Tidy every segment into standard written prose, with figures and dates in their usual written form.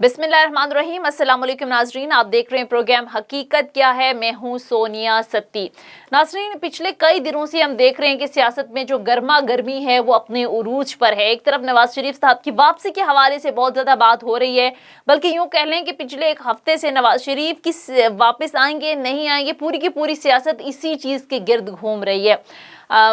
बिस्मिल्लाहिर्रहमानिर्रहीम। अस्सलाम वालेकुम नाजरीन, आप देख रहे हैं प्रोग्राम हकीकत क्या है। मैं हूं सोनिया सत्ती। नाजरीन, पिछले कई दिनों से हम देख रहे हैं कि सियासत में जो गर्मा गर्मी है वो अपने उरूज पर है। एक तरफ नवाज शरीफ साहब की वापसी के हवाले से बहुत ज़्यादा बात हो रही है, बल्कि यूँ कह लें कि पिछले एक हफ्ते से नवाज शरीफ की वापस आएंगे नहीं आएंगे, पूरी की पूरी सियासत इसी चीज़ के गिर्द घूम रही है।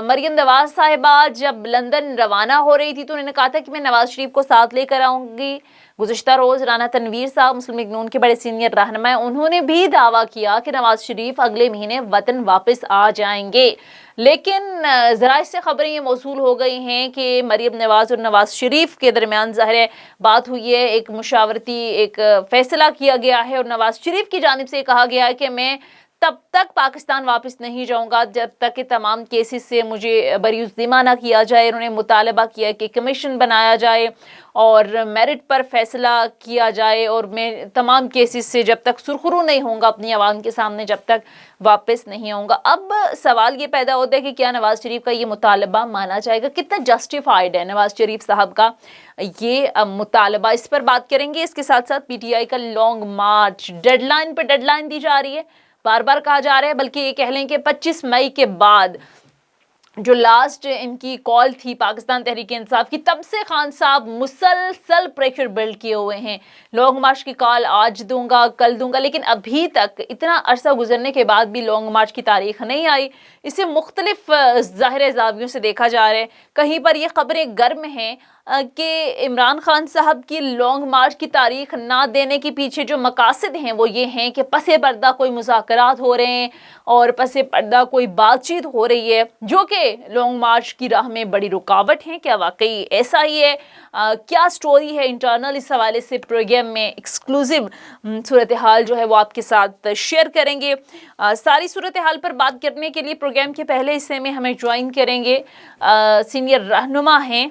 मरियम नवाज साहिबा जब लंदन रवाना हो रही थी तो उन्होंने कहा था कि मैं नवाज शरीफ को साथ लेकर आऊँगी। गुज़िश्ता रोज़ राना तनवीर साहब, मुस्लिम लीग नून के बड़े सीनियर रहनुमा, उन्होंने भी दावा किया कि नवाज शरीफ अगले महीने वतन वापस आ जाएंगे। लेकिन ज़राए से खबरें ये मौसूल हो गई हैं कि मरियम नवाज और नवाज शरीफ के दरमियान ज़ाहिर बात हुई है, एक मुशावरती एक फ़ैसला किया गया है और नवाज शरीफ की जानिब से कहा गया है कि मैं तब तक पाकिस्तान वापस नहीं जाऊंगा जब तक कि तमाम केसेस से मुझे बरीउज़ ज़िम्मा ना किया जाए। उन्होंने मुतालबा किया कि कमीशन बनाया जाए और मेरिट पर फैसला किया जाए और मैं तमाम केसेस से जब तक सुरखरू नहीं होऊंगा अपनी आवाम के सामने, जब तक वापस नहीं आऊँगा। अब सवाल ये पैदा होता है कि क्या नवाज शरीफ का ये मुतालबा माना जाएगा, कितना जस्टिफाइड है नवाज शरीफ साहब का ये मुतालबा। इस पर बात करेंगे। इसके साथ साथ पीटीआई का लॉन्ग मार्च, डेडलाइन पर डेडलाइन दी जा रही है, बार बार कहा जा रहा है, बल्कि ये कह लें कि 25 मई के बाद जो लास्ट इनकी कॉल थी पाकिस्तान तहरीक इंसाफ की, तब से खान साहब मुसलसल प्रेशर बिल्ड किए हुए हैं। लॉन्ग मार्च की कॉल आज दूंगा, कल दूंगा, लेकिन अभी तक इतना अरसा गुजरने के बाद भी लॉन्ग मार्च की तारीख नहीं आई। इसे मुख्तलिफ ज़ाहिर ज़ावियों से देखा जा रहा है। कहीं पर ये खबरें गर्म हैं कि इमरान खान साहब की लॉन्ग मार्च की तारीख ना देने के पीछे जो मकासद हैं वो ये हैं कि पसे पर्दा कोई मुज़ाकरात हो रहे हैं और पसे पर्दा कोई बातचीत हो रही है जो कि लॉन्ग मार्च की राह में बड़ी रुकावट है। क्या वाकई ऐसा ही है? क्या स्टोरी है इंटरनल, इस हवाले से प्रोग्राम में एक्सक्लूसिव सूरत हाल जो है वो आपके साथ शेयर करेंगे। सारी सूरत हाल पर बात करने के लिए प्रोग्राम के पहले हिस्से में हमें ज्वाइन करेंगे सीनियर रहनुमा हैं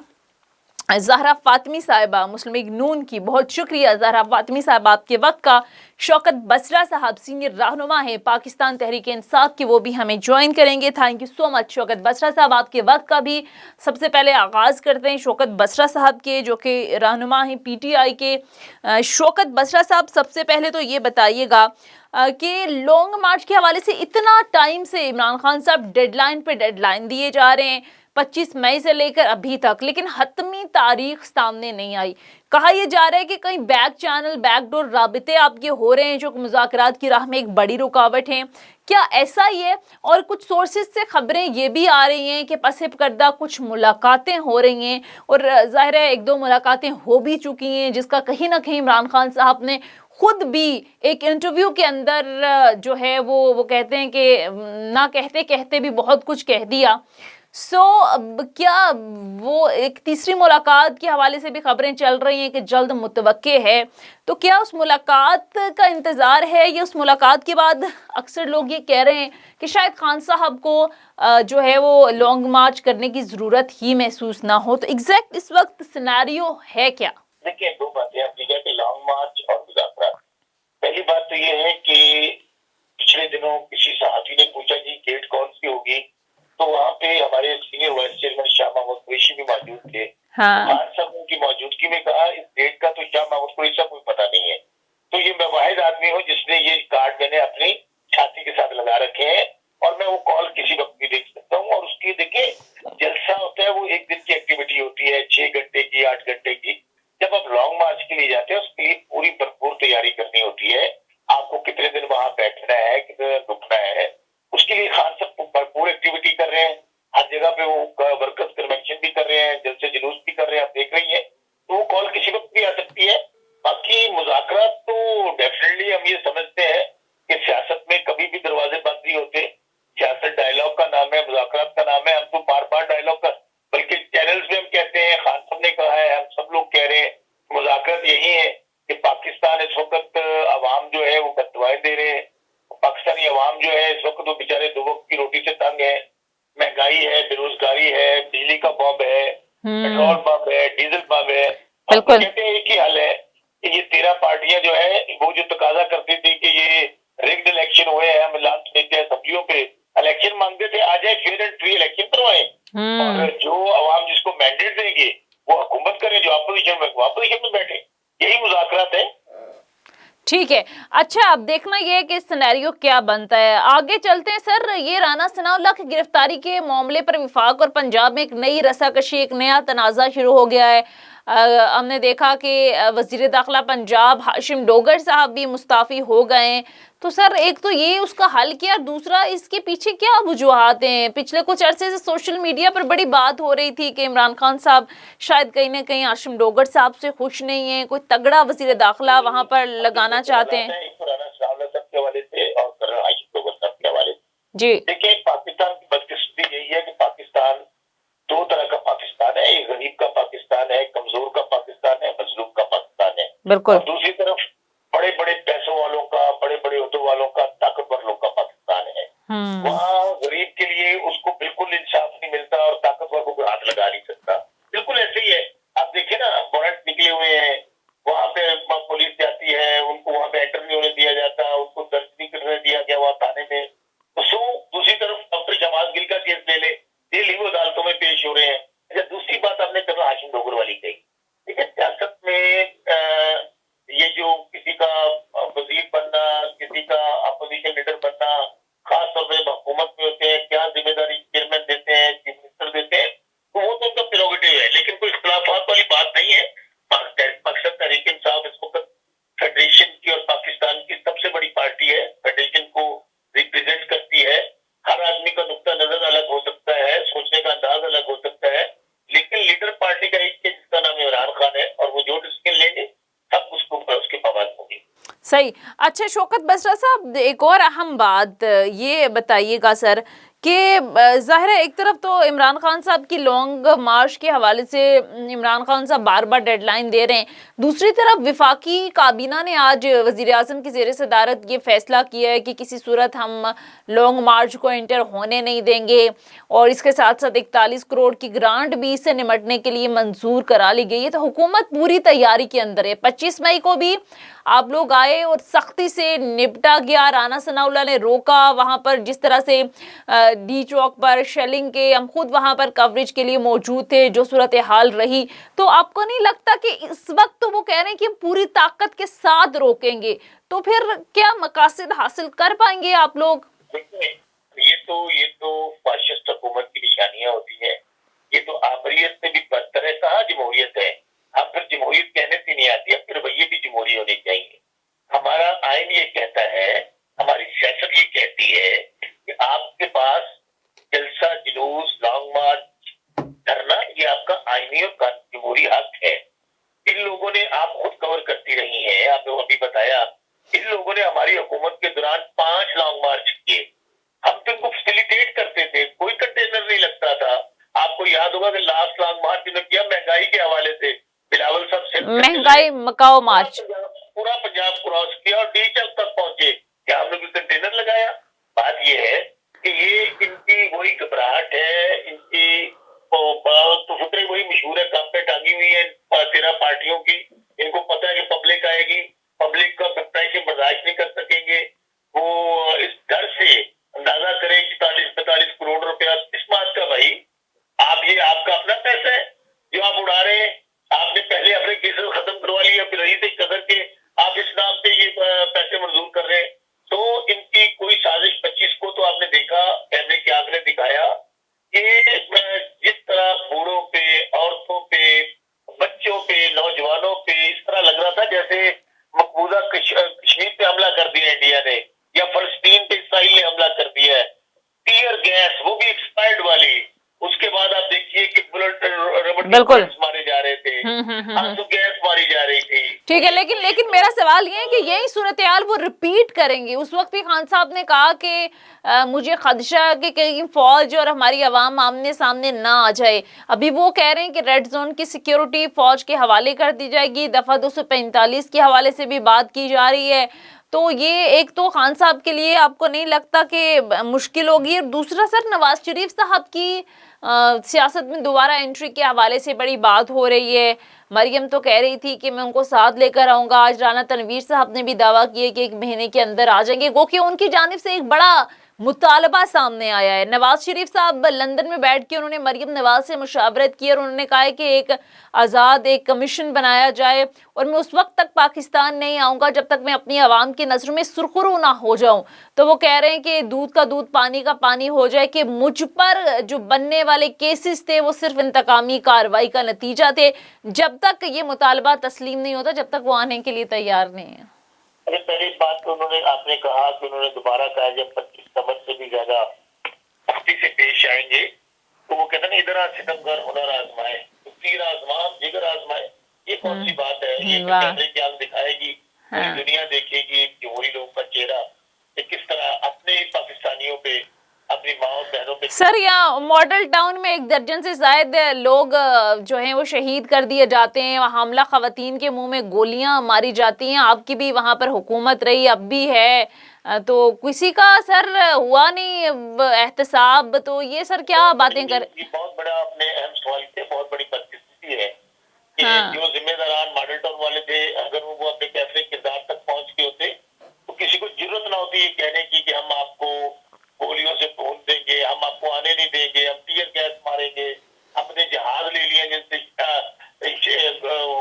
ज़हरा फ़ातिमी साहिबा, मुस्लिम लीग नून की। बहुत शुक्रिया ज़हरा फ़ातिमी साहिबा आपके वक्त का। शौकत बसरा साहब सीनियर रहनुमा है पाकिस्तान तहरीक इंसाफ के, वो भी हमें ज्वाइन करेंगे। Thank you so much Shaukat Basra sahab, आपके वक्त का भी। सबसे पहले आगाज़ करते हैं शौकत बसरा साहब के, जो कि रहनुमा हैं पीटीआई के। शौकत बसरा साहब, सबसे पहले तो ये बताइएगा कि लॉन्ग मार्च के हवाले से इतना टाइम से इमरान खान साहब डेडलाइन पे डेडलाइन दिए जा रहे हैं, 25 मई से लेकर अभी तक, लेकिन हतमी तारीख सामने नहीं आई। कहा यह जा रहा है कि कहीं बैक चैनल, बैकडोर राबिते आपके हो रहे हैं जो मुज़ाकरात की राह में एक बड़ी रुकावट है। क्या ऐसा ही है? और कुछ सोर्सेज से खबरें ये भी आ रही हैं कि पसे पर्दा कुछ मुलाकातें हो रही हैं और ज़ाहिर है एक दो मुलाकातें हो भी चुकी हैं, जिसका कहीं ना कहीं इमरान खान साहब ने खुद भी एक इंटरव्यू के अंदर जो है वो कहते हैं कि ना कहते कहते भी बहुत कुछ कह दिया। क्या वो एक तीसरी मुलाकात के हवाले से भी खबरें चल रही हैं कि जल्द मुतवक्के है, तो क्या उस मुलाकात का इंतज़ार है? या उस मुलाकात के बाद अक्सर लोग ये कह रहे हैं कि शायद खान साहब को जो है वो लॉन्ग मार्च करने की ज़रूरत ही महसूस ना हो। तो एग्जैक्ट इस वक्त सिनेरियो है क्या? देखिए, दो बातें आपने कहा कि लॉन्ग मार्च और मुज़ाकरात। पहली बात तो ये है कि पिछले दिनों किसी सहाफ़ी ने पूछा कि डेट कौन सी होगी, तो वहाँ पे हमारे senior vice chairman Shah Mahmood Qureshi भी मौजूद थे। खान साहब की मौजूदगी में कहा इस डेट का तो शाह महमूद कुरैशी साहब को पता नहीं है। तो ये मैं वाहिद आदमी हूँ जिसने ये कार्ड मैंने अपनी छाती के साथ लगा रखे हैं और मैं वो कॉल किसी वक्त भी देख सकता हूँ। और उसकी देखिए जलसा होता है, वो एक दिन की एक्टिविटी होती है, 6 घंटे की, 8 घंटे की। जब आप लॉन्ग मार्च के लिए जाते हैं उसके लिए पूरी भरपूर तैयारी करनी होती है। आपको कितने दिन वहां बैठना है, कितने दिन रुकना है, उसके लिए खान साहब भरपूर एक्टिविटी कर रहे हैं। हर जगह पे वो वर्कर्स कन्वेंशन भी कर रहे हैं, जलसे जुलूस भी कर रहे हैं, आप देख रही हैं। तो वो कॉल किसी वक्त भी आ सकती है। बाकी मुज़ाकरात तो डेफिनेटली हम ये समझते हैं कि सियासत में कभी भी दरवाजे बंद नहीं होते। सियासत डायलॉग का नाम है, मुज़ाकरात का नाम है। हम तो बार बार डायलॉग का, बल्कि चैनल्स में हम कहते हैं, खान साहब ने कहा है, हम सब लोग कह रहे हैं, मुज़ाकरात यही है कि पाकिस्तान इस वक्त अवाम जो है वो बददुआएं दे रहे हैं। पाकिस्तानी अवाम जो है इस वक्त तो बेचारे दो वक्त की रोटी से तंग है। महंगाई है, बेरोजगारी है, बिजली का बम है, पेट्रोल बम है, डीजल बम है। हम तो कहते हैं एक ही हाल है कि ये 13 पार्टियां जो है वो जो तकाजा करती थी कि ये रिग्ड इलेक्शन हुए हैं, हम ऐलान देते हैं असेंबलियों पे इलेक्शन मांगते थे, आ जाए फेयर एंड फ्री इलेक्शन करवाएं और जो अवाम जिसको मैंडेट देंगे वो हुकूमत करे, जो अपोजिशन में वो अपोजिशन में बैठे। यही मुज़ाकरात है। ٹھیک ہے. اچھا اب دیکھنا یہ ہے کہ سینیریو کیا بنتا ہے. آگے چلتے ہیں سر. یہ رانا ثناء اللہ کی گرفتاری کے معاملے پر وفاق اور پنجاب میں ایک نئی رساکشی، ایک نیا تنازع شروع ہو گیا ہے. ہم نے دیکھا کہ وزیر داخلہ پنجاب ہاشم ڈوگر صاحب بھی مستعفی ہو گئے ہیں. تو سر ایک تو یہ اس کا حل کیا، دوسرا اس کے پیچھے کیا وجوہات ہیں؟ پچھلے کچھ عرصے سے سوشل میڈیا پر بڑی بات ہو رہی تھی کہ عمران خان صاحب شاید کہیں نہ کہیں ہاشم ڈوگر صاحب سے خوش نہیں ہیں، کوئی تگڑا وزیر داخلہ وہاں پر لگانا چاہتے ہیں. کے حوالے سے اور کرنل ہاشم ڈوگر صاحب کے حوالے سے جی دیکھیں، پاکستان کی بدقسمتی یہی ہے کہ پاکستان دو طرح کا پاکستان ہے. ایک غریب کا پاکستان ہے، کمزور کا پاکستان ہے، مظلوم کا پاکستان ہے. بالکل. اور دوسری طرف بڑے بڑے پیسوں والوں کا، بڑے بڑے عہدوں والوں کا، طاقتور لوگوں کا پاکستان ہے. وہاں غریب کے لیے اس کو بالکل انصاف نہیں ملتا اور طاقتور کو کوئی ہاتھ لگا نہیں سکتا. بالکل ایسے ہی ہے. آپ دیکھیں نا، وارنٹ نکلے ہوئے ہیں، وہاں پہ پولیس جاتی ہے، ان کو وہاں پہ انٹر نہیں ہونے دیا جاتا، ان کو درج نہیں کرنے دیا گیا وہاں تھانے میں. دوسری طرف ڈاکٹر شماس گل کا کیس لے لے، یہ لیگو عدالتوں میں پیش ہو رہے ہیں. اچھا، دوسری بات آپ نے کرنل ہاشم ڈوگر والی کہی. ٹھیک ہے، سیاست میں یہ جو کسی کا وزیر بننا، کسی کا اپوزیشن لیڈر بننا، خاص طور پہ حکومت میں ہوتے ہیں، کیا ذمہ داری چیئرمین دیتے ہیں، چیف منسٹر دیتے ہیں، تو وہ تو ان کا پریروگیٹو ہے. لیکن کوئی اختلافات والی بات نہیں ہے. مقصد تحریک انصاف اس وقت فیڈریشن کی اور پاکستان کی سب سے بڑی پارٹی ہے، فیڈریشن کو ریپرزینٹ کرتی ہے. ہر آدمی کا نقطہ نظر الگ ہو سکتا ہے، سوچنے کا انداز الگ ہو سکتا ہے، لیکن لیڈر پارٹی کا ایک ہے جس کا نام عمران خان ہے، اور وہ جو ڈسیزن لیں گے سب اس کے پابند ہوں گے. صحیح. اچھا شوکت بسرا صاحب، ایک اور اہم بات یہ بتائیے گا سر کہ ظاہر ہے ایک طرف تو عمران خان صاحب کی لانگ مارچ کے حوالے سے عمران خان صاحب بار بار ڈیڈ لائن دے رہے ہیں، دوسری طرف وفاقی کابینہ نے آج وزیر اعظم کی زیر صدارت یہ فیصلہ کیا ہے کہ کسی صورت ہم لانگ مارچ کو انٹر ہونے نہیں دیں گے، اور اس کے ساتھ ساتھ 41 کروڑ کی گرانٹ بھی اس سے نمٹنے کے لیے منظور کرا لی گئی ہے. تو حکومت پوری تیاری کے اندر ہے. 25 مئی کو بھی آپ لوگ آئے اور سختی سے نپٹا گیا. رانا ثناء اللہ نے روکا وہاں پر، جس طرح سے ڈی چوک پر شیلنگ کے ہم خود وہاں پر کوریج کے لیے موجود تھے، جو صورتحال رہی. تو آپ کو نہیں لگتا کہ اس وقت تو وہ کہہ رہے ہیں کہ ہم پوری طاقت کے ساتھ روکیں گے، تو پھر کیا مقاصد حاصل کر پائیں گے آپ لوگ؟ یہ تو فاشسٹ حکومت کی نشانیاں ہوتی ہیں. یہ تو آبریت سے بھی بدتر ہے. کہاں جمہوریت ہے؟ اب پھر جمہوریت کہنے سے نہیں آتی، اب پھر رویے بھی جمہوری ہونے چاہیے. ہمارا آئین یہ کہتا ہے، ہماری سیاست یہ کہتی ہے کہ آپ کے پاس جلسہ، جلوس، لانگ مارچ کرنا یہ آپ کا آئینی اور جمہوری حق ہے. ان لوگوں نے، آپ خود کور کرتی رہی ہیں، آپ نے ابھی بتایا، ان لوگوں نے ہماری حکومت کے دوران 5 لانگ مارچ کیے. ہم تو ان کو فیسیلیٹیٹ کرتے تھے، کوئی کنٹینر نہیں لگتا تھا. آپ کو یاد ہوگا کہ لاسٹ لانگ مارچ نے کیا مہنگائی کے حوالے سے، بلاول صاحب سے مہنگائی مکاؤ مارچ پورا پنجاب کراس کیا اور ڈی چوک تک پہنچے. کیا ہم نے کوئی کنٹینر لگایا؟ بات یہ ہے کہ یہ ان کی وہی گھبراہٹ ہے، ان کی تو فکرے وہی مشہور ہے، کام پہ ٹانگی ہوئی ہے 13 پارٹیوں کی. ان کو پتا ہے کہ پبلک آئے گی، پبلک کا پریشر برداشت نہیں کر سکیں گے. وہ اس ڈر سے اندازہ کریں 44-45 کروڑ روپیہ اس بات کا، بھائی آپ کا اپنا پیسہ ہے جو آپ اڑا رہے ہیں. آپ نے پہلے اپنے کیسز ختم کروا لیے، پھر رئیس قدر کے آپ اس نام سے یہ پیسے منظور کر رہے ہیں. تو ان کی کوئی سازش 25 کو تو آپ نے دیکھا، کیمرے کی آنکھ نے دکھایا کہ جس طرح بوڑھوں پہ، عورتوں پہ، بچوں پہ، نوجوانوں پہ اس طرح لگ رہا تھا جیسے مقبوضہ کشمیر پہ حملہ کر دیا انڈیا نے، یا فلسطین پہ اسرائیل نے حملہ کر دیا ہے. ٹیئر گیس، وہ بھی ایکسپائرڈ والی. اس کے بعد آپ دیکھیے کہ بلٹ بالکل مارے جا رہے تھے، آنسو گیس ماری جا رہی تھی. ٹھیک ہے، لیکن میرا سوال یہ ہے کہ یہی صورتحال وہ ریپیٹ کریں گے. اس وقت بھی خان صاحب نے کہا کہ مجھے خدشہ ہے کہ کہیں فوج اور ہماری عوام آمنے سامنے نہ آ جائے. ابھی وہ کہہ رہے ہیں کہ ریڈ زون کی سیکیورٹی فوج کے حوالے کر دی جائے گی. دفعہ 245 کے حوالے سے بھی بات کی جا رہی ہے. تو یہ ایک تو خان صاحب کے لیے آپ کو نہیں لگتا کہ مشکل ہوگی؟ اور دوسرا سر، نواز شریف صاحب کی سیاست میں دوبارہ انٹری کے حوالے سے بڑی بات ہو رہی ہے. مریم تو کہہ رہی تھی کہ میں ان کو ساتھ لے کر آؤں گا. آج رانا تنویر صاحب نے بھی دعویٰ کیا کہ 1 مہینے کے اندر آ جائیں گے، گو کہ ان کی جانب سے ایک بڑا मुतालबा सामने आया है। नवाज शरीफ साहब लंदन में बैठ के उन्होंने मरियम नवाज से मुशावरत की और उन्होंने कहा है कि एक आज़ाद एक कमीशन बनाया जाए और मैं उस वक्त तक पाकिस्तान नहीं आऊँगा जब तक मैं अपनी आवाम की नज़रों में सुरखरू ना हो जाऊँ। तो वो कह रहे हैं कि दूध का दूध पानी का पानी हो जाए, कि मुझ पर जो बनने वाले केसेस थे वो सिर्फ इंतकामी कार्रवाई का नतीजा थे। जब तक ये मुतालबा तस्लीम नहीं होता, जब तक वो आने के लिए तैयार नहीं है। अरे पहली बात तो आपने कहा कि उन्होंने दोबारा कहा जब 25 कमर से भी ज्यादा सख्ती से पेश आएंगे तो वो कहते हैं इधर सितमगर हुनर आजमाए, तो तीर आजमा जिगर आजमाए। ये कौन सी बात है? ये कैमरे की आंख दिखाएगी, पूरी दुनिया देखेगी कि वही लोगों का चेहरा किस तरह अपने पाकिस्तानियों पे, अपनी माँ और बहनों पे। सर, यहाँ मॉडल टाउन में 1 दर्जन से ज्यादा लोग जो हैं वो शहीद कर दिए जाते हैं, हमला खवातीन के मुंह में गोलियां मारी जाती हैं। आपकी भी वहां पर हुकूमत रही, अब भी है, तो किसी का सर हुआ नहीं एहतसाब। तो ये सर क्या बातें कर, ये बहुत बड़ा अपने अहम सवाल थे, बहुत बड़ी बदकिस्मती है कि जो जिम्मेदारान मॉडल टाउन वाले थे, अगर वो अपने कैफे किरदार तक पहुंच गए होते तो किसी को जरूरत ना होती ये कहने की कि हम आपको गोलियों से भून देंगे, हम आपको आने नहीं देंगे, हम टीयर गैस मारेंगे, अपने जहाज ले लिए जिनसे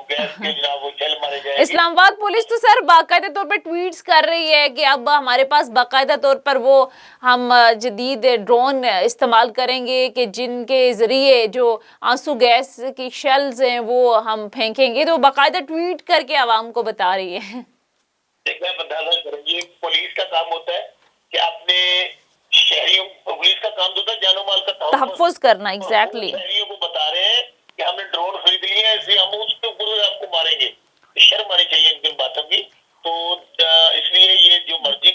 गैस के जनाब वो जल मारे जाएंगे। इस्लामाबाद पुलिस तो सर बाकायदा तौर पर ट्वीट्स कर रही है कि अब हमारे पास बाकायदा तौर पर वो हम जदीद ड्रोन इस्तेमाल करेंगे कि जिनके जरिए जो आंसू गैस की शेल्स हैं वो हम फेंकेंगे। तो बाकायदा ट्वीट करके आवाम को बता रही है। करेंगे, पुलिस का काम होता है कि अपने शहरियों, पुलिस का काम होता है जानो माल का तहफ़्फ़ुज़ करना। एग्जैक्टली, शहरियों को बता रहे हैं कि हमने ड्रोन खरीद लिया है, इसलिए हम उसके ऊपर आपको मारेंगे। शर्म आनी चाहिए इन बातों की। तो इसलिए ये जो मर्जी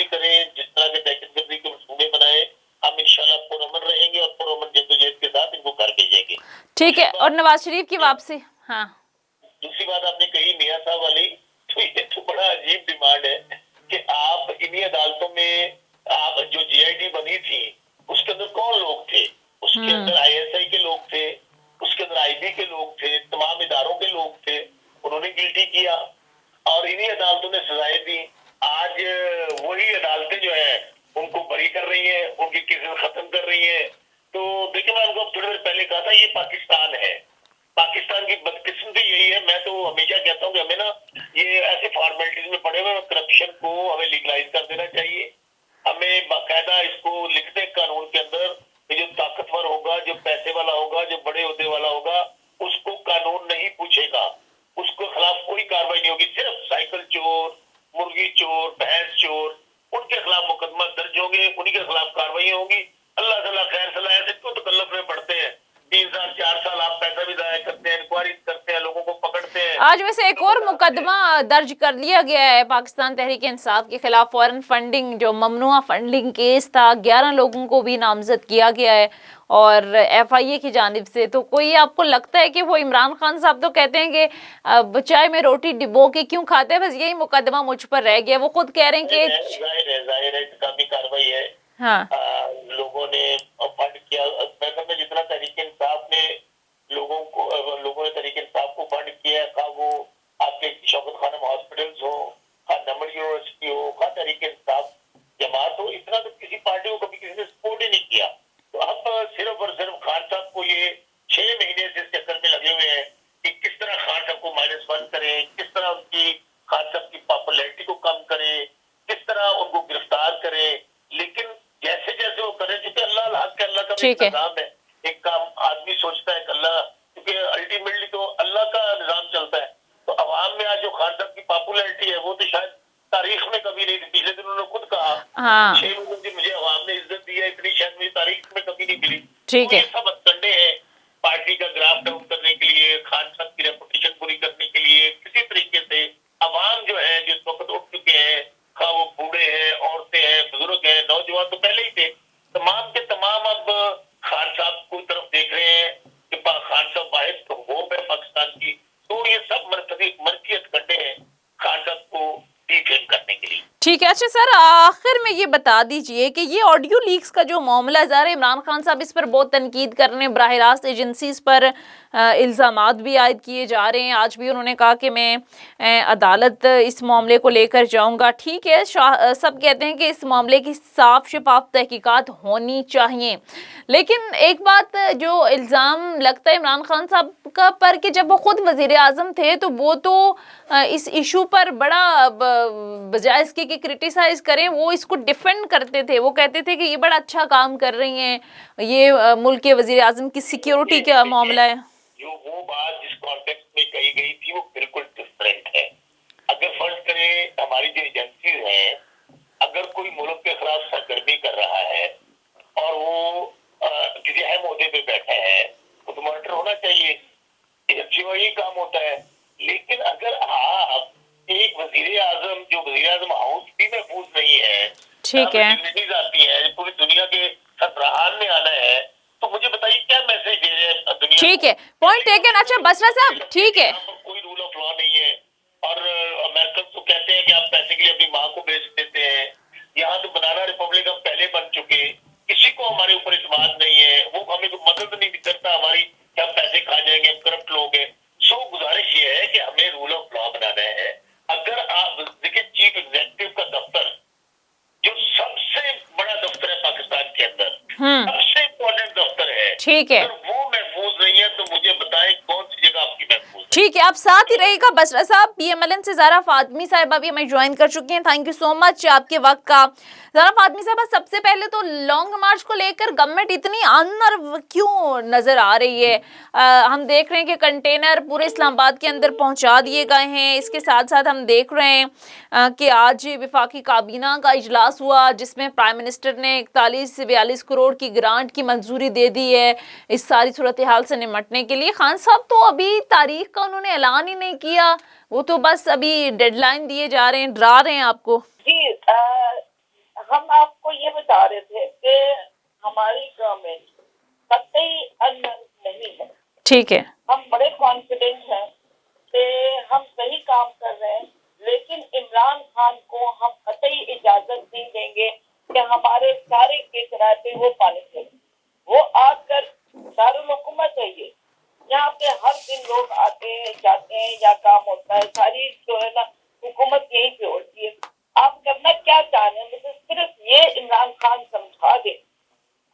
करें, जिस तरह के दहशतगर्दी के मंसूबे बनाए, हम इंशाल्लाह पुरअमन रहेंगे और पुरअमन जद्दोजहद के साथ इनको घर भेजेंगे। ठीक है। और नवाज शरीफ की वापसी, हाँ, दूसरी बात आपने कही मियाँ साहब वाली, तो ये तो बड़ा अजीब डिमांड है कि आप इन्हीं अदालतों में, आप जो जीआईडी बनी थी उसके अंदर कौन लोग थे? उसके अंदर आईएसआई के लोग थे, उसके अंदर आईबी के लोग थे, तमाम इदारों के लोग थे, उन्होंने गिल्टी किया और इन्हीं अदालतों ने सजाएं दी। आज वही अदालतें जो है उनको बरी कर रही हैं, उनकी केसेस खत्म कर रही हैं। तो देखिए, मैं आपको थोड़ी देर पहले कहा था ये पाकिस्तान है, पाकिस्तान की बदकिस्मती यही है। मैं तो हमेशा कहता हूँ कि हमें ना ये ऐसे फॉर्मेलिटीज में पड़े हुए करप्शन को हमें लीगलाइज कर देना चाहिए। हमें बाकायदा इसको लिखते कानून के अंदर, जो ताकतवर होगा, जो पैसे वाला होगा, जो बड़े ओहदे वाला होगा, उसको कानून नहीं पूछेगा, उसको खिलाफ कोई कार्रवाई नहीं होगी। सिर्फ साइकिल चोर, मुर्गी चोर, भैंस चोर, उनके खिलाफ मुकदमा दर्ज होंगे, उन्हीं के खिलाफ कार्रवाई होगी। अल्लाह ताला खैर सलाह ऐसे क्यों तकल्लुफ में पड़ते हैं? 3 साल 4 साल आप पैसा भी जाया करते हैं, इंक्वायरी करते हैं, लोगों को पकड़ते हैं। आज वैसे एक और मुकदमा दर्ज कर लिया गया है पाकिस्तान तहरीक इंसाफ के खिलाफ। फॉरेन फंडिंग, जो ममनुआ फंडिंग केस था, 11 लोगों को भी नामजद किया गया है और एफआईए की जानिब से। तो कोई आपको लगता है कि वो इमरान खान साहब तो कहते हैं कि चाय में रोटी डिबो के क्यों खाते हैं, बस यही मुकदमा मुझ पर रह गया। वो खुद कह रहे हैं कि जाहिर है काफी कार्रवाई है। हाँ, लोगों ने फंड किया। मैं जितना तहरीक इंसाफ ने लोगों ने तहरीक इंसाफ को फंड किया, खा वो आपके शौकत खानम हॉस्पिटल्स हो, खा नमर यूनिवर्सिटी हो, खा तहरीक इंसाफ जमात हो, इतना तो किसी पार्टी को कभी किसी ने सपोर्ट ही नहीं किया। तो अब सिर्फ और सिर्फ खान साहब को ये 6 महीने से इस चक्कर में लगे हुए हैं कि किस तरह खान साहब को -1 करें, किस तरह उनकी खान साहब की पॉपुलैरिटी को कम करें, किस तरह उनको गिरफ्तार करें। लेकिन जैसे जैसे वो करें, क्योंकि अल्लाह का भी निजाम है। एक काम आदमी सोचता है कि अल्लाह, क्योंकि अल्टीमेटली तो अल्लाह का निजाम चलता है। तो अवाम में आज जो खान साहब की पॉपुलैरिटी है वो तो शायद तारीख में कभी नहीं थी। पिछले दिन उन्होंने खुद कहा, 6 महीने से मुझे अवाम ने इज्जत दी है, इतनी शायद मुझे तारीख में कभी नहीं मिली। ठीक है, सब हथकंडे हैं पार्टी का ग्राफ डाउन करने के लिए, खान साहब की रेपुटेशन पूरी करने के लिए। किसी तरीके से अवाम जो है, जिस वक्त उठ चुके हैं, खा वो बूढ़े हैं, औरतें हैं, बुजुर्ग हैं, नौजवान तो पहले ही थे, तमाम के तमाम अब खान साहब को तरफ देख रहे हैं कि खान साहब वाहिद तो होप है पाकिस्तान की। तो ये सब मरकजी हथकंडे हैं खान साहब को डिफेम करने के लिए। ٹھیک ہے. اچھا سر, آخر میں یہ بتا دیجئے کہ یہ آڈیو لیکس کا جو معاملہ ہے, ظاہر ہے عمران خان صاحب اس پر بہت تنقید کر رہے ہیں, براہ راست ایجنسیز پر الزامات بھی عائد کیے جا رہے ہیں. آج بھی انہوں نے کہا کہ میں عدالت اس معاملے کو لے کر جاؤں گا. ٹھیک ہے, سب کہتے ہیں کہ اس معاملے کی صاف شفاف تحقیقات ہونی چاہیے, لیکن ایک بات جو الزام لگتا ہے عمران خان صاحب کا پر کہ جب وہ خود وزیر اعظم تھے تو وہ تو اس ایشو پر بڑا بجائے اس کے کہ کرٹیسائز کریں, وہ اس کو ڈیفینڈ کرتے تھے. وہ کہتے تھے کہ یہ بڑا اچھا کام کر رہی ہیں, یہ ملک کے وزیر اعظم کی سیکیورٹی کا معاملہ ہے. جو وہ بات جس کانٹیکسٹ میں کہی گئی تھی وہ بالکل ڈفرینٹ ہے. اگر فرض کریں ہماری جو ایجنسیز ہیں, اگر کوئی ملک کے خلاف سرگرمی کر رہا ہے اور وہ کسی اہم عہدے پہ بیٹھے ہیں, وہ تو مانیٹر ہونا چاہیے. ایجنسی کا یہی کام ہوتا ہے. لیکن اگر آپ ایک وزیر اعظم جو وزیر اعظم ہاؤس بھی محفوظ نہیں ہے, ٹھیک ہے, آتی ہے, پوری دنیا کے سربراہان میں آنا ہے, تو مجھے بتائیے کیا میسج دے رہے ہیں دنیا کو؟ ٹھیک ہے, پوائنٹ ٹیکن. اچھا بسرا صاحب, ٹھیک ہے, یہاں پر کوئی رول آف لا نہیں ہے, اور امریکن تو کہتے ہیں کہ آپ پیسے کے لیے اپنی ماں کو بیچ دیتے ہیں. یہاں تو بنانا ریپبلک ہم پہلے بن چکے, کسی کو ہمارے اوپر اعتماد نہیں ہے, وہ ہمیں مدد نہیں کرتا ہماری کہ ہم پیسے کھا جائیں گے, ہم کرپٹ لوگ ہیں. سو گزارش یہ ہے کہ ہمیں رول آف لا بنانا ہے. اگر آپ دیکھیں چیف ایگزیکٹو کا دفتر جو سب سے بڑا دفتر ہے پاکستان کے اندر, سب سے امپورٹنٹ دفتر ہے, ٹھیک ہے, اگر وہ محفوظ نہیں ہے تو مجھے بتائیں کون سی جگہ آپ کی محفوظ ہے. ٹھیک ہے, آپ ساتھ ہی رہے گا. بسرا صاحب, پی ایم ایل این سے زہرا فاطمی صاحبہ بھی ہمیں جوائن کر چکی ہیں. تھینک یو سو مچ آپ کے وقت کا. زہرا فاطمی صاحبہ, سب سے پہلے تو لانگ مارچ کو لے کر گورنمنٹ اتنی اننرو کیوں نظر آ رہی ہے؟ ہم دیکھ رہے ہیں کہ کنٹینر پورے اسلام آباد کے اندر پہنچا دیے گئے ہیں. اس کے ساتھ ساتھ ہم دیکھ رہے ہیں کہ آج وفاقی کابینہ کا اجلاس ہوا جس میں پرائم منسٹر نے 41 سے 42 کروڑ کی گرانٹ کی منظوری دے دی ہے اس ساری صورتحال سے نمٹنے کے لیے. خان صاحب تو ابھی تاریخ کا انہوں نے اعلان ہی نہیں کیا, وہ تو بس ابھی ڈیڈ لائن دیے جا رہے ہیں, ڈرا رہے ہیں آپ کو. جی, ہم آپ کو یہ بتا رہے تھے کہ ہماری گورنمنٹ قطعی نہیں ہے. ٹھیک ہے, ہم بڑے کانفیڈنٹ ہیں کہ ہم صحیح کام کر رہے ہیں, لیکن عمران خان کو ہم قطعی اجازت نہیں دیں گے کہ ہمارے سارے کیس رہتے وہ پانے سے. وہ آ کر دارالحکومت ہے, یہاں پہ ہر دن لوگ آتے ہیں جاتے ہیں یا کام ہوتا ہے, ساری جو ہے نا حکومت یہیں پہ ہوتی ہے. آپ کرنا کیا چاہ رہے ہیں, مجھے صرف یہ عمران خان سمجھا دیں.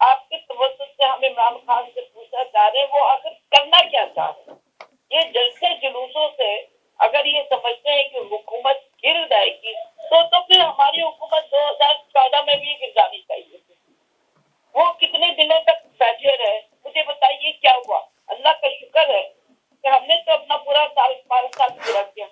آپ کے توسط سے ہم عمران خان سے پوچھنا چاہ رہے ہیں وہ آخر کرنا کیا چاہ رہے ہیں. یہ جلسے جلوسوں سے اگر یہ سمجھتے ہیں کہ حکومت گر جائے گی تو پھر ہماری حکومت 2014 میں بھی گر جانی چاہیے تھی. وہ کتنے دنوں تک بیٹھے رہے, مجھے بتائیے کیا ہوا؟ اللہ کا شکر ہے کہ ہم نے تو اپنا پورا 12 سال پورا کیا.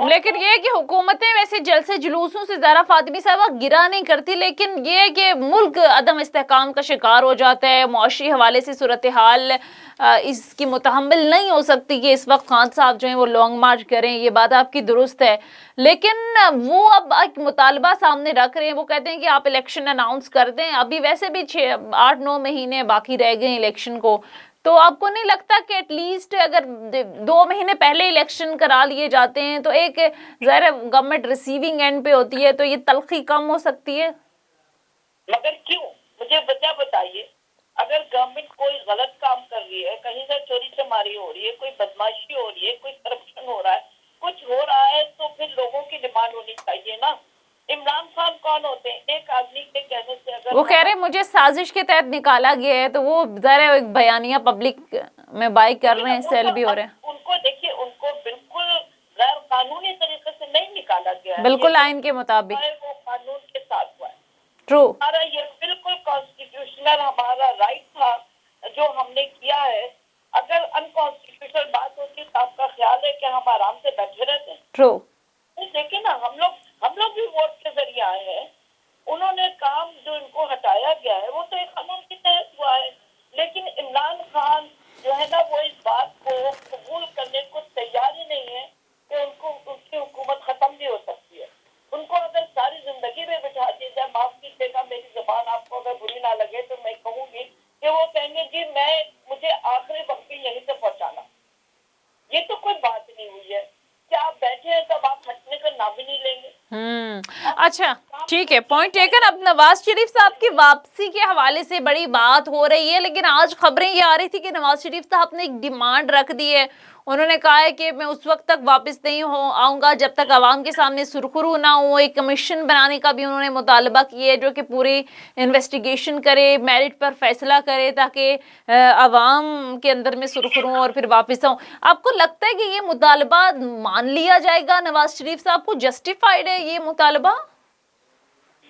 لیکن یہ کہ حکومتیں ویسے جلسے جلوسوں سے زہرا فاطمی صاحبہ گرا نہیں کرتی, لیکن یہ کہ ملک عدم استحکام کا شکار ہو جاتا ہے. معاشی حوالے سے صورتحال اس کی متحمل نہیں ہو سکتی کہ اس وقت خان صاحب جو ہیں وہ لانگ مارچ کریں. یہ بات آپ کی درست ہے, لیکن وہ اب ایک مطالبہ سامنے رکھ رہے ہیں. وہ کہتے ہیں کہ آپ الیکشن اناؤنس کر دیں. ابھی ویسے بھی 8-9 مہینے باقی رہ گئے ہیں الیکشن کو, تو آپ کو نہیں لگتا کہ ایٹ لیسٹ اگر 2 مہینے پہلے الیکشن کرا لیے جاتے ہیں تو ایک ظاہر گورنمنٹ ریسیونگ اینڈ پہ ہوتی ہے تو یہ تلخی کم ہو سکتی ہے؟ مگر کیوں؟ مجھے وجہ بتائیے. اگر گورنمنٹ کوئی غلط کام کر رہی ہے, کہیں سے چوری چماری ہو رہی ہے, کوئی بدماشی ہو رہی ہے, کوئی کرپشن ہو رہا ہے, کچھ ہو رہا ہے, تو پھر لوگوں کی ڈیمانڈ ہونی چاہیے نا. عمران خان کون ہوتے ہیں؟ ایک آدمی کے کہنے سے اگر وہ کہہ رہے ہیں مجھے سازش کے تحت نکالا گیا ہے, تو وہ ظاہر ایک بیانیہ پبلک میں بائی کر رہے ہیں, سیل بھی ہو رہے ہیں. ان کو دیکھیے, ان کو بالکل غیر قانونی طریقے سے نہیں نکالا گیا ہے, بالکل آئین کے مطابق. وہ قانون کے ساتھ ہوا ہے. ٹرو, ہمارا یہ بالکل کانسٹیٹیوشنل ہمارا رائٹ تھا جو ہم نے کیا ہے. اگر انکانسٹیٹیوشنل بات ہوتی تو آپ کا خیال ہے کہ ہم آرام سے بیٹھے رہتے؟ ٹرو, دیکھیں نا, ہم لوگ بھی ووٹ کے ذریعے آئے ہیں. انہوں نے کام جو ان کو ہٹایا گیا ہے وہ تو ایک قانون کے تحت ہوا ہے. لیکن عمران خان جو ہے نا وہ اس بات کو قبول کرنے کو تیار ہی نہیں ہے کہ ان کی حکومت ختم بھی ہو سکتی ہے. ان کو اگر ساری زندگی میں بٹھا دیا جائے, معاف کیجیے گا میری زبان آپ کو اگر بری نہ لگے تو میں کہوں گی کہ وہ کہیں گے جی مجھے آخری وقت بھی یہیں سے پہنچانا. یہ تو کوئی بات نہیں ہوئی ہے कि आप बैठे हैं तब आप हटने का नाम ही नहीं लेंगे। अच्छा, ठीक है, पॉइंट टेकन। अब नवाज शरीफ साहब की वापसी के हवाले से बड़ी बात हो रही है, लेकिन आज खबरें ये आ रही थी कि नवाज शरीफ साहब ने एक डिमांड रख दी है। उन्होंने कहा है कि मैं उस वक्त तक वापस नहीं आऊंगा जब तक आवाम के सामने सुरखरू ना हो। एक कमीशन बनाने का भी उन्होंने मुतालबा किया है जो कि पूरी इन्वेस्टिगेशन करे, मेरिट पर फैसला करे, ताकि आवाम के अंदर में सुरखरू और फिर वापस आऊं। आपको लगता है कि ये मुतालबा मान लिया जाएगा? नवाज शरीफ साहब को जस्टिफाइड है ये मुतालबा?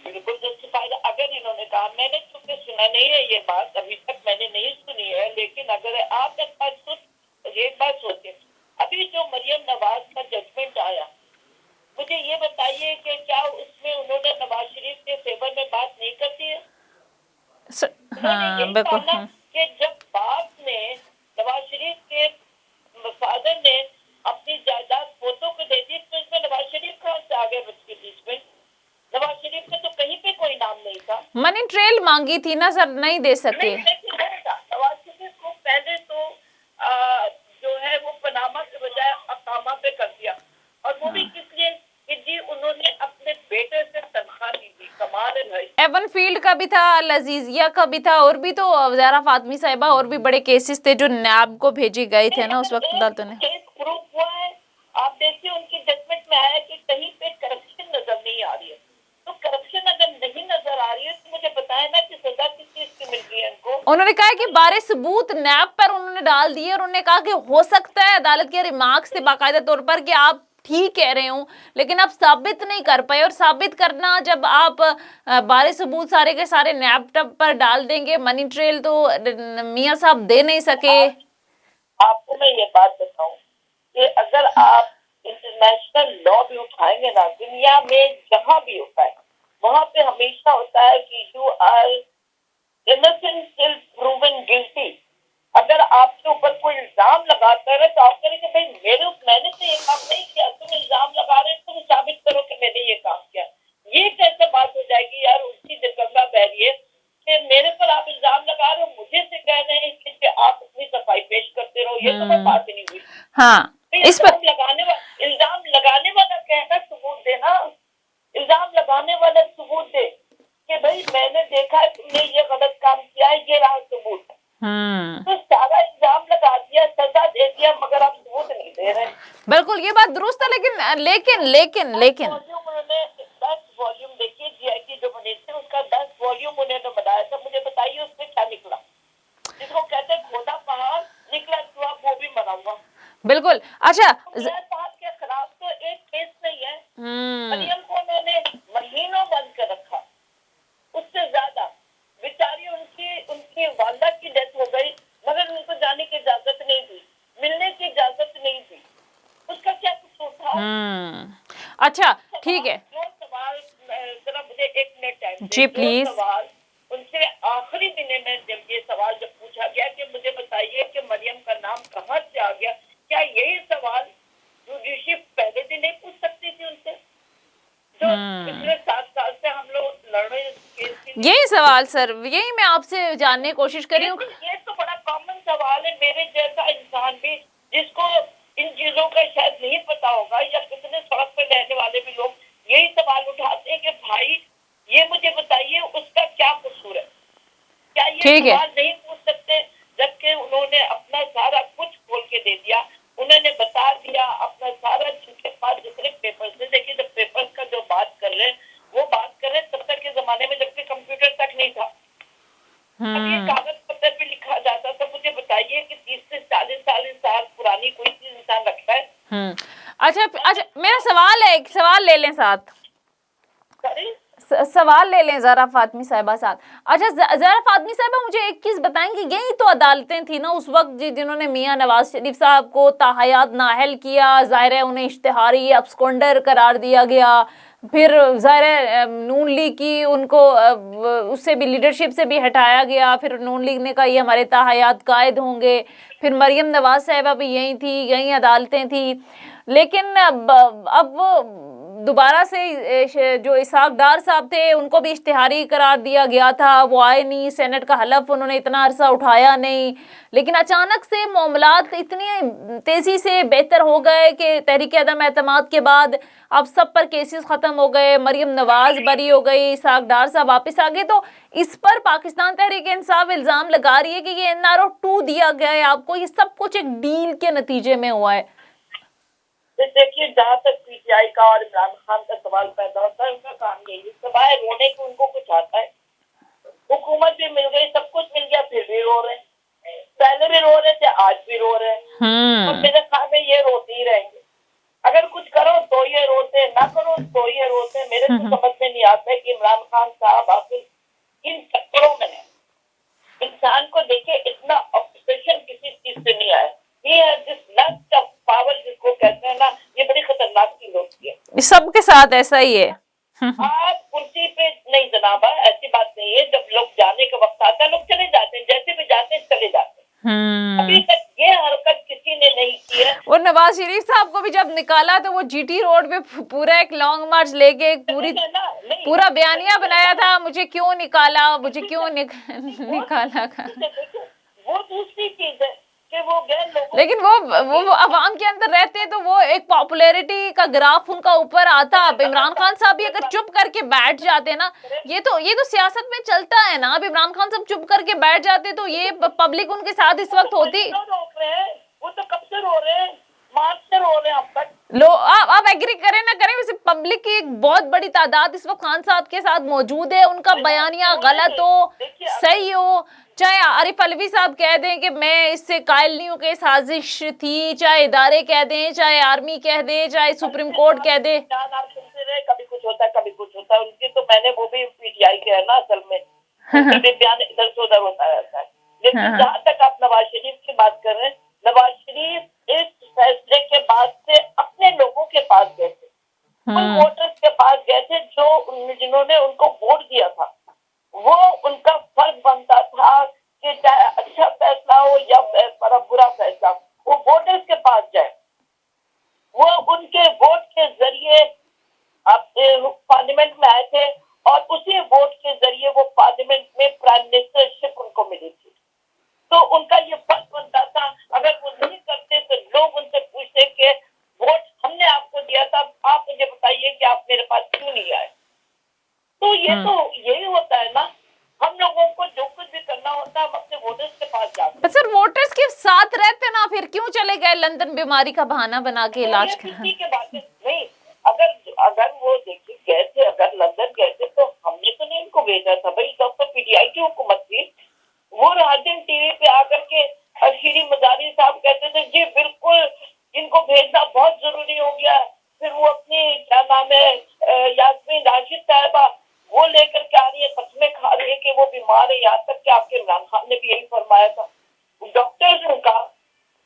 बिल्कुल जस्टिफाइड। अगर इन्होंने कहा, मैंने चूंकि सुना नहीं है ये बात, अभी तक मैंने नहीं सुनी है, लेकिन अगर आप एक बात सोचिए, अभी जो मरियम नवाज का जजमेंट आया, मुझे ये बताइए कि क्या उसमें उन्होंने नवाज शरीफ के फेवर में बात नहीं कर दी है? हाँ, बिल्कुल। कि जब बाप ने, नवाज शरीफ के फादर ने अपनी जायदाद पोतों को दे दी, तो इसमें नवाज शरीफ कहाँ से आ गए बच्चे बीच में? नवाज शरीफ का तो कहीं पे कोई नाम नहीं था। मनी ट्रेल मांगी थी ना सर, नहीं दे सके। नवाज शरीफ को पहले तो जो है वो पनामा के बजाय अकामा पे कर दिया, और वो भी किस लिए कि जी उन्होंने अपने बेटे से तनख्वाह ली थी। कमाल है भाई। एवन फील्ड का भी था, लजीजिया का भी था, और भी तो ज़हरा फातमी साहिबा, और भी बड़े केसेस थे जो नैब को भेजे गए थे ना उस वक्त अदालतों ने। केस प्रूफ हुआ है। आप देखिए उनकी जजमेंट में आया कि कहीं पे करप्शन नजर नहीं आ रही है। तो करप्शन अगर नहीं नजर आ रही है तो मुझे बताया ना कि सजा किस चीज की मिल रही है इनको। उन्होंने कहा कि बारे सबूत नैब पर उन्होंने डाल दिए, और उन्होंने कहा कि हो सकता है अदालत के रिमार्क्स थे बाकायदा तौर पर कि आप ठीक कह रहे हो, लेकिन आप साबित नहीं कर पाए। और साबित करना, जब आप बारे सबूत सारे के सारे नैब पर डाल देंगे, मनी ट्रेल तो मियां साहब दे नहीं सके। आपको मैं ये बात बताऊं कि अगर आप इंटरनेशनल लॉ भी उठाएंगे ना, दुनिया में जहां भी होता है, वहां पे हमेशा होता है कि you are innocent till proven guilty. अगर आपके ऊपर कोई इल्जाम लगाता है तो आप कहेंगे भाई मैंने तो ये काम नहीं किया, तुम इल्जाम लगा रहे, तुम साबित करो कि मैंने ये काम किया। ये कैसे बात हो जाएगी यार? उसकी दिलगंगा बह रही है कि मेरे पर आप इल्जाम लगा रहे हो, मुझे से कह रहे हैं कि आप अपनी सफाई पेश करते रहो। ये तो कोई बात नहीं हुई। हाँ, इस पर इल्जाम लगाने वाला कहना सबूत देना, इल्जाम लगाने वाला सबूत दे कि भाई मैंने देखा है तुमने ये गलत काम किया है, ये रहा सबूत। तो सारा इल्जाम लगा दिया, सजा दे दिया, मगर आप सबूत नहीं दे रहे। बिल्कुल ये बात दुरुस्त है, लेकिन उन्होंने 10 वॉल्यूम देखिए GIT जो बने थे, उसका 10 वॉल्यूम उन्होंने बनाया था। मुझे बताइए उसमें क्या निकला? जिसको कहते हैं खोदा पहाड़, निकला चूहा, वो भी मरा हुआ। बिल्कुल। अच्छा, साहब के खिलाफ तो एक केस नहीं है। मरियम को उन्होंने महीनों बंद कर रखा, उससे ज्यादा। बेचारी उनकी वालदा की डेथ हो गई, मगर उनको जाने की इजाजत नहीं दी, मिलने की इजाजत नहीं दी। उसका क्या कसूर था? अच्छा, ठीक है। जो सवाल, जरा मुझे 1 मिनट टाइम जी प्लीज। सवाल उनसे आखिरी दिन में जब ये सवाल जब पूछा गया कि मुझे बताइए कि मरियम का नाम कहाँ से आ गया, क्या यही सवाल जुडिशरी पहले दिन नहीं पूछ सकती थी उनसे? जो पिछले 7 साल से हम लोग लड़ रहे हैं इस केस के लिए। यही सवाल सर, यही मैं आपसे जानने की कोशिश कर रही हूँ। ये तो बड़ा कॉमन सवाल है। मेरे जैसा इंसान भी जिसको इन चीजों का शायद नहीं पता होगा, या कितने सड़क पे रहने वाले भी लोग यही सवाल उठाते हैं कि भाई ये मुझे बताइए उसका क्या कसूर है? क्या ये सवाल नहीं पूछ सकते? जबकि उन्होंने अपना सारा कुछ खोल के दे दिया, उन्होंने बता दिया अपना सारा, जिनके पास जितने पेपर्स थे। देखिए जब पेपर्स का जो बात कर रहे हैं, वो बात कर रहे हैं तब तक के जमाने में जबकि कंप्यूटर तक नहीं था। अब ये कागज पत्थर पे लिखा जाता था। मुझे बताइए कि 30 से 40 साल पुरानी कोई चीज इंसान रखता है? अच्छा, मेरा सवाल है, एक सवाल ले लें साथ। सवाल ले लें ज़हरा फातमी साहिबा साथ। अच्छा ज़हरा फातमी साहिबा, मुझे एक चीज़ बताएंगे, यही तो अदालतें थी ना उस वक्त जिन्होंने मियां नवाज शरीफ साहब को ताहयात नाअहल किया। ज़ाहिर है उन्हें इश्तिहारी अब्सकॉन्डर करार दिया गया, फिर ज़ाहिर है नून लीग की उनको उससे भी, लीडरशिप से भी हटाया गया। फिर नून लीग ने कहा ये हमारे ताहयात कायद होंगे। फिर मरियम नवाज साहिबा भी यही थी, यही अदालतें थी। लेकिन अब दोबारा से जो इसहाक डार साहब थे उनको भी इश्तिहारी करार दिया गया था, वो आए नहीं, सेनेट का हलफ उन्होंने इतना अरसा उठाया नहीं, लेकिन अचानक से मामलात इतनी तेज़ी से बेहतर हो गए कि तहरीक अदम एतमाद के बाद अब सब पर केसेस ख़त्म हो गए, मरियम नवाज बरी हो गई, इसहाक डार साहब वापस आ गए। तो इस पर पाकिस्तान तहरीक इंसाफ इल्ज़ाम लगा रही है कि ये NRO 2 दिया गया है आपको, ये सब कुछ एक डील के नतीजे में हुआ है। देखिए, जहाँ तक PTI का और इमरान खान का सवाल पैदा होता है, उनका काम यही है सवाए रोने को उनको कुछ आता है। हुकूमत भी मिल गई, सब कुछ मिल गया, फिर भी रो रहे हैं। पहले भी रो रहे थे, आज भी रो रहे हैं। तो मेरे ख्याल में ये रोते ही रहेंगे। अगर कुछ करो तो ये रोते, ना करो तो ये रोते। मेरे तो समझ में नहीं आता है कि इमरान खान साहब आखिर इन चक्करों में है। इंसान को देखिए, इतना ऑब्सेशन किसी चीज से नहीं आया। He has this lust of power जिसको कहते हैं ना, ये बड़ी खतरनाक चीज होती है। सबके साथ ऐसा ही है। आप कुर्सी पे नहीं जनाबा, ऐसी बात नहीं है। जब लोग जाने का वक्त आता है, लोग चले जाते हैं, जैसे भी जाते हैं चले जाते हैं। अभी तक ये हरकत किसी ने नहीं की है। और नवाज शरीफ साहब को भी जब निकाला तो वो GT रोड पे पूरा एक लॉन्ग मार्च लेके एक पूरा बयानिया बनाया था, मुझे क्यों निकाला, मुझे क्यों निकाला। वो दूसरी चीज है कि वो गैर लोगों, लेकिन वो अवाम के अंदर रहते तो वो एक पॉपुलैरिटी का ग्राफ उनका ऊपर आता। अब इमरान खान साहब भी अगर चुप करके बैठ जाते ना, ये तो सियासत में चलता है ना। अब इमरान खान साहब चुप करके बैठ जाते तो ये पब्लिक उनके साथ इस वक्त होती। वो तो कब से रो रहे हैं, मार्च से रो रहे हैं अब तक। लो आप एग्री करें ना करें, वैसे पब्लिक की एक बहुत बड़ी तादाद इस वक्त खान साहब के साथ मौजूद है। उनका बयानिया गलत हो सही हो, चाहे आरिफ अलवी साहब कह दें कि मैं इससे कायल नहीं हूँ कि साजिश थी, चाहे इदारे कह दें, चाहे आर्मी कह दें, चाहे सुप्रीम कोर्ट कह दे, कभी कुछ होता है, कभी कुछ होता है। उनकी तो मैंने वो भी PTI के है ना, असल में बयान इधर से उधर होता रहता है। लेकिन जहाँ तक आप नवाज शरीफ की बात कर रहे हैं, नवाज शरीफ इस फैसले के बाद से अपने लोगों के पास गए थे, उन वोटर्स के पास गए थे जिन्होंने उनको वोट दिया था। वो उनका फर्ज बनता था कि चाहे अच्छा फैसला हो या बड़ा बुरा फैसला, वो वोटर्स के पास जाए। वो उनके वोट के जरिए पार्लियामेंट में आए थे और उसी वोट के जरिए वो पार्लियामेंट में प्राइम मिनिस्टरशिप उनको मिली थी। तो उनका ये फर्ज बनता था, अगर वो नहीं करते तो लोग उनसे पूछते कि वोट हमने आपको दिया था, आप मुझे बताइए कि आप मेरे पास क्यों नहीं आए। तो ये तो यही होता है ना, हम लोगों को जो कुछ भी करना होता है हम अपने वोटर्स के पास जाते हैं। सर वोटर्स के साथ रहते ना, फिर क्यों चले गए लंदन बीमारी का बहाना बना के इलाज किसी के बात नहीं। अगर वो देखिए गए थे, अगर लंदन गए थे तो हमने तो नहीं उनको भेजा था भाई। डॉक्टर PTI की हुकूमत थी। वो हर दिन टीवी पे आकर के शीरी मजारी साहब कहते थे जी बिल्कुल इनको भेजना बहुत जरूरी हो गया। फिर वो अपनी क्या नाम है यास्मीन राशिद साहबा, वो लेकर के आ रही है, कस्में खा रही है कि वो बीमार है। यहाँ तक कि आपके इमरान खान ने भी यही फरमाया था। डॉक्टर्स उनका,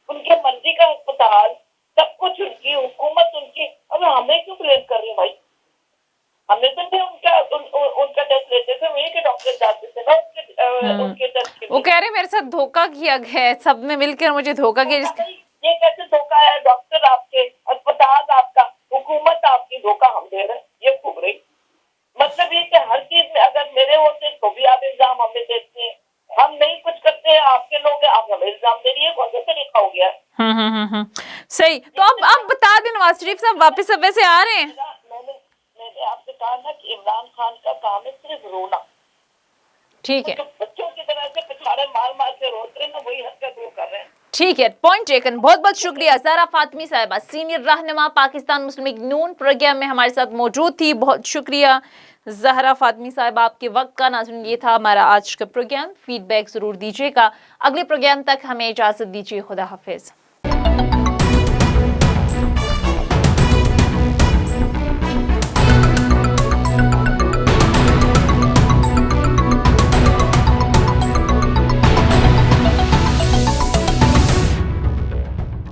उनके मर्जी का अस्पताल, सब कुछ उनकी हुकूमत उनकी। अब हमें क्यों ब्लेम कर रही है भाई? हमने तो नहीं उनका टेस्ट लेते थे, वही के डॉक्टर जाते थे ना उनके टेस्ट। वो कह रहे मेरे साथ धोखा किया गया है, सब ने मिलकर मुझे धोखा किया। ये कैसे धोखा है? डॉक्टर आपके, अस्पताल आपका, हुकूमत आपकी, धोखा हम दे रहे हैं, ये खूब रही। मतलब ये कि हर चीज में अगर मेरे होते तो भी आप इल्जाम हमें देते हैं, हम नहीं कुछ करते हैं, आपके लोग हैं, आप हमें इल्जाम दे रही है। कौन सा तरीका हो गया? सही। तो अब आप बता दें नवाज शरीफ साहब वापस अब वैसे आ रहे हैं? मैंने आपसे कहा ना कि इमरान खान का काम है सिर्फ रोना। ठीक है, तो बच्चों की तरह से पिछाड़े मार मार के रोते हैं ना, वही हरकत वो कर रहे हैं। ठीक है, पॉइंट टेकन। बहुत बहुत शुक्रिया। ज़हरा फातमी साहिबा, सीनियर रहनुमा पाकिस्तान मुस्लिम लीग नून प्रोग्राम में हमारे साथ मौजूद थी। बहुत शुक्रिया ज़हरा फातमी साहिबा आपके वक्त का। नाज़रीन ये था हमारा आज का प्रोग्राम। फीडबैक ज़रूर दीजिएगा। अगले प्रोग्राम तक हमें इजाज़त दीजिए। खुदा हाफिज़।